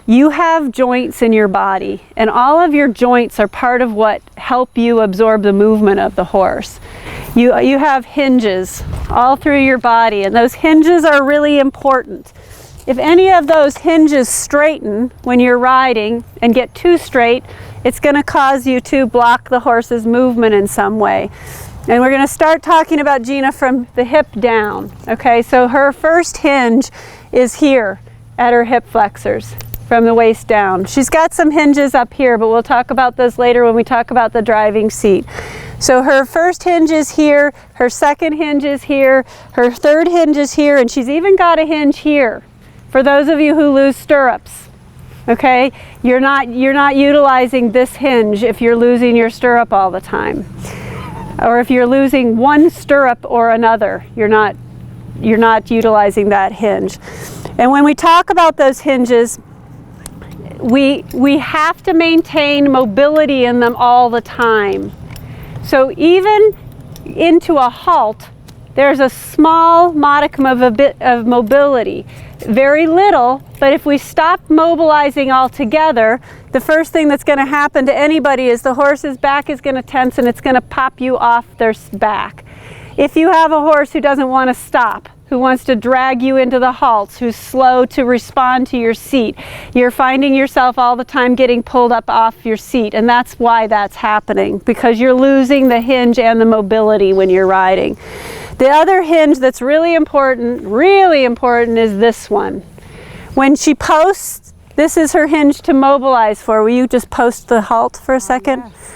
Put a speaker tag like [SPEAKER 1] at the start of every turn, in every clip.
[SPEAKER 1] You have joints in your body, and all of your joints are part of what help you absorb the movement of the horse. You have hinges all through your body, and those hinges are really important. If any of those hinges straighten when you're riding and get too straight, it's going to cause you to block the horse's movement in some way. And we're going to start talking about Gina from the hip down. Okay, so her first hinge is here at her hip flexors from the waist down. She's got some hinges up here, but we'll talk about those later when we talk about the driving seat. So her first hinge is here, her second hinge is here, her third hinge is here, and she's even got a hinge here. For those of you who lose stirrups, okay, you're not utilizing this hinge if you're losing your stirrup all the time. Or if you're losing one stirrup or another, you're not utilizing that hinge. And when we talk about those hinges, we have to maintain mobility in them all the time. So even into a halt, there's a small modicum of a bit of mobility. Very little, but if we stop mobilizing altogether, the first thing that's going to happen to anybody is the horse's back is going to tense and it's going to pop you off their back. If you have a horse who doesn't want to stop, who wants to drag you into the halts, who's slow to respond to your seat, you're finding yourself all the time getting pulled up off your seat, and that's why that's happening, because you're losing the hinge and the mobility when you're riding. The other hinge that's really important is this one. When she posts, this is her hinge to mobilize for. Will you just post the halt for a second?
[SPEAKER 2] Yes.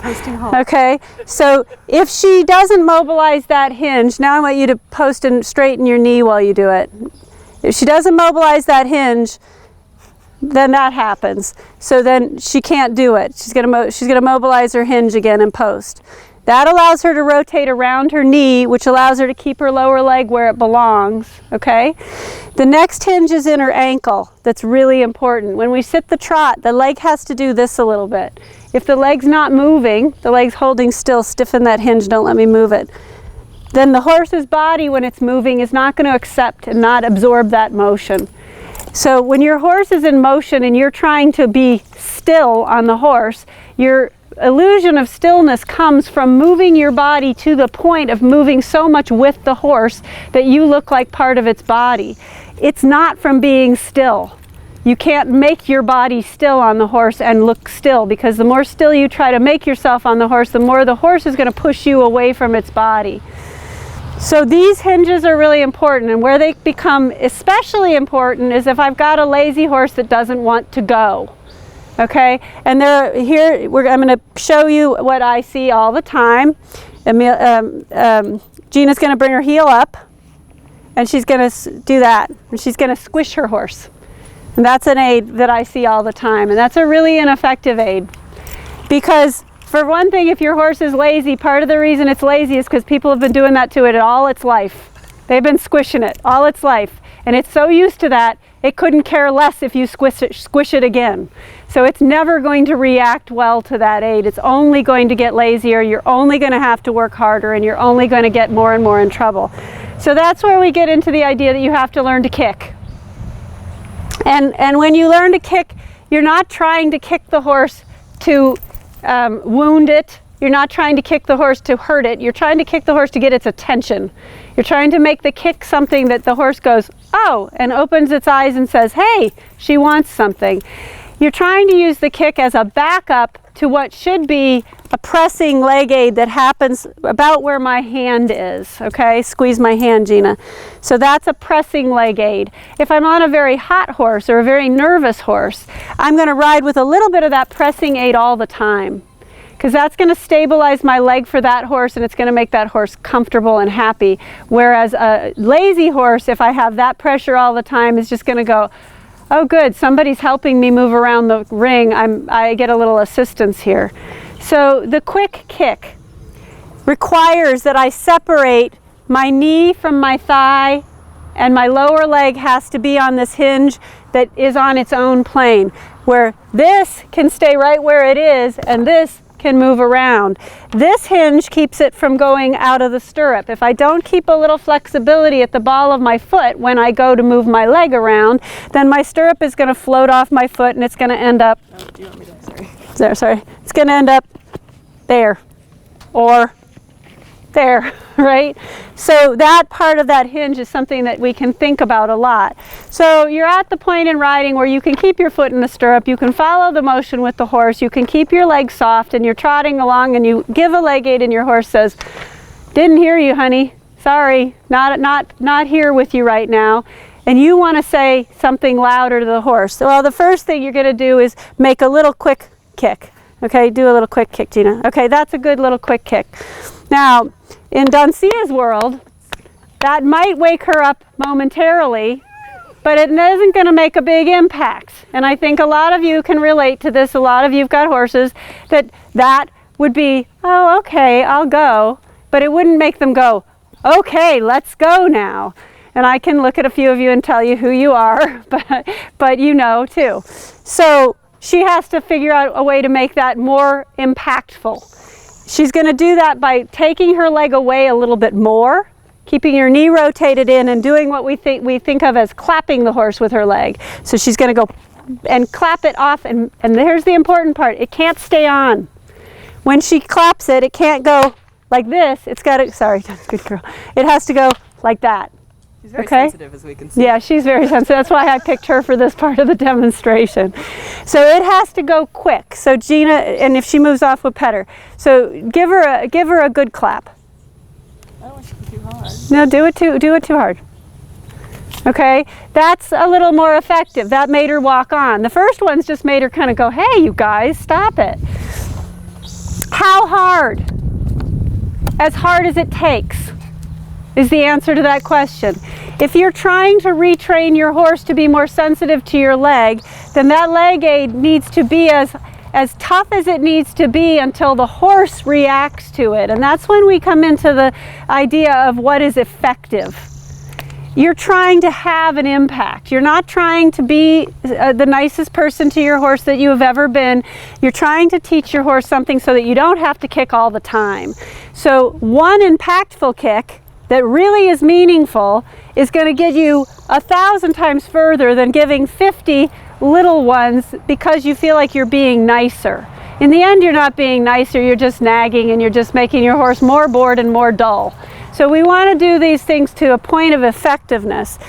[SPEAKER 2] Posting halt.
[SPEAKER 1] Okay, so if she doesn't mobilize that hinge, now I want you to post and straighten your knee while you do it. If she doesn't mobilize that hinge, then that happens. So then she can't do it. She's gonna mobilize her hinge again and post. That allows her to rotate around her knee, which allows her to keep her lower leg where it belongs, okay? The next hinge is in her ankle. That's really important. When we sit the trot, the leg has to do this a little bit. If the leg's not moving, the leg's holding still, stiffen that hinge, don't let me move it. Then the horse's body, when it's moving, is not going to accept and not absorb that motion. So when your horse is in motion and you're trying to be still on the horse, your illusion of stillness comes from moving your body to the point of moving so much with the horse that you look like part of its body. It's not from being still. You can't make your body still on the horse and look still, because the more still you try to make yourself on the horse, the more the horse is going to push you away from its body. So these hinges are really important, and where they become especially important is if I've got a lazy horse that doesn't want to go. Okay, and I'm going to show you what I see all the time. Gina's going to bring her heel up, and she's going to do that, and she's going to squish her horse. And that's an aid that I see all the time, and that's a really ineffective aid. Because for one thing, if your horse is lazy, part of the reason it's lazy is because people have been doing that to it all its life. They've been squishing it all its life, and it's so used to that, it couldn't care less if you squish it again. So it's never going to react well to that aid. It's only going to get lazier, you're only going to have to work harder, and you're only going to get more and more in trouble. So that's where we get into the idea that you have to learn to kick. And when you learn to kick, you're not trying to kick the horse to wound it. You're not trying to kick the horse to hurt it. You're trying to kick the horse to get its attention. You're trying to make the kick something that the horse goes, oh, and opens its eyes and says, hey, she wants something. You're trying to use the kick as a backup to what should be a pressing leg aid that happens about where my hand is, okay? Squeeze my hand, Gina. So that's a pressing leg aid. If I'm on a very hot horse or a very nervous horse, I'm going to ride with a little bit of that pressing aid all the time, because that's going to stabilize my leg for that horse, and it's going to make that horse comfortable and happy. Whereas a lazy horse, if I have that pressure all the time, is just going to go, oh good, somebody's helping me move around the ring. I get a little assistance here. So the quick kick requires that I separate my knee from my thigh, and my lower leg has to be on this hinge that is on its own plane, where this can stay right where it is and this can move around. This hinge keeps it from going out of the stirrup. If I don't keep a little flexibility at the ball of my foot when I go to move my leg around, then my stirrup is going to float off my foot and it's going to end up,
[SPEAKER 2] Do you want me to,
[SPEAKER 1] sorry, it's going to end up there or there, right? So that part of that hinge is something that we can think about a lot. So you're at the point in riding where you can keep your foot in the stirrup, you can follow the motion with the horse, you can keep your legs soft, and you're trotting along and you give a leg aid and your horse says, "Didn't hear you, honey. Sorry, not here with you right now." And you want to say something louder to the horse. Well, the first thing you're going to do is make a little quick kick. Okay, do a little quick kick, Gina. Okay, that's a good little quick kick. Now, in Doncia's world, that might wake her up momentarily, but it isn't going to make a big impact. And I think a lot of you can relate to this. A lot of you've got horses that would be, "Oh, okay, I'll go," but it wouldn't make them go, "Okay, let's go now." And I can look at a few of you and tell you who you are, but you know too. So she has to figure out a way to make that more impactful. She's going to do that by taking her leg away a little bit more, keeping your knee rotated in, and doing what we think of as clapping the horse with her leg. So she's going to go and clap it off, and here's the important part. It can't stay on. When she claps it, it can't go like this. It's got to, sorry, good girl. It has to go like that.
[SPEAKER 2] She's very sensitive, as we can see.
[SPEAKER 1] Yeah, she's very sensitive. That's why I picked her for this part of the demonstration. So it has to go quick. So Gina, and if she moves off, we'll pet her. So give her a good clap.
[SPEAKER 2] I don't want you to be too hard.
[SPEAKER 1] No, do it too hard. Okay, that's a little more effective. That made her walk on. The first ones just made her kind of go, "Hey, you guys, stop it." How hard? As hard as it takes is the answer to that question. If you're trying to retrain your horse to be more sensitive to your leg, then that leg aid needs to be as tough as it needs to be until the horse reacts to it. And that's when we come into the idea of what is effective. You're trying to have an impact. You're not trying to be the nicest person to your horse that you have ever been. You're trying to teach your horse something so that you don't have to kick all the time. So one impactful kick that really is meaningful is going to get you 1,000 times further than giving 50 little ones because you feel like you're being nicer. In the end, you're not being nicer, you're just nagging and you're just making your horse more bored and more dull. So we want to do these things to a point of effectiveness.